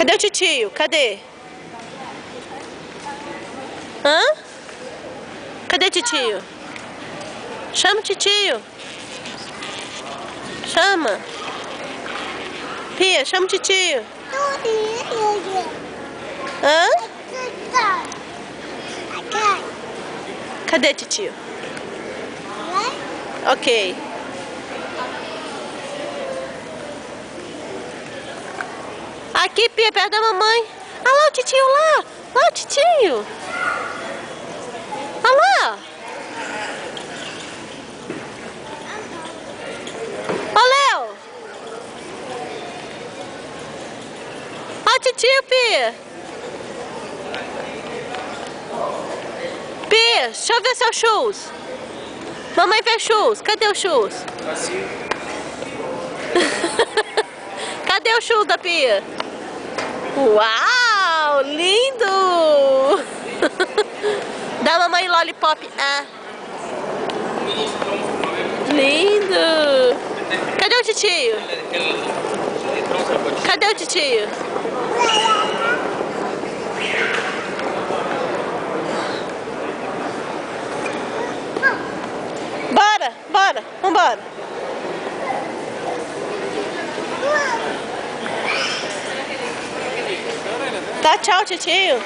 Cadê o titio? Cadê? Hã? Cadê o titio? Chama o titio. Chama. Pia, chama o titio. Hã? Cadê o titio? Ok. Aqui, Pia, perto da mamãe. Olha lá o titio lá. Olha o titio. Olha lá. Olha, Léo. Olha o titio, Pia. Pia, deixa eu ver seus shoes. Mamãe fez shoes. Cadê os shoes? Assim. Cadê o shoes da Pia? Uau, lindo! Dá mamãe lollipop. Ah. Lindo! Cadê o titio? Cadê o titio? Bora, bora, vambora. Tá, tchau, titio.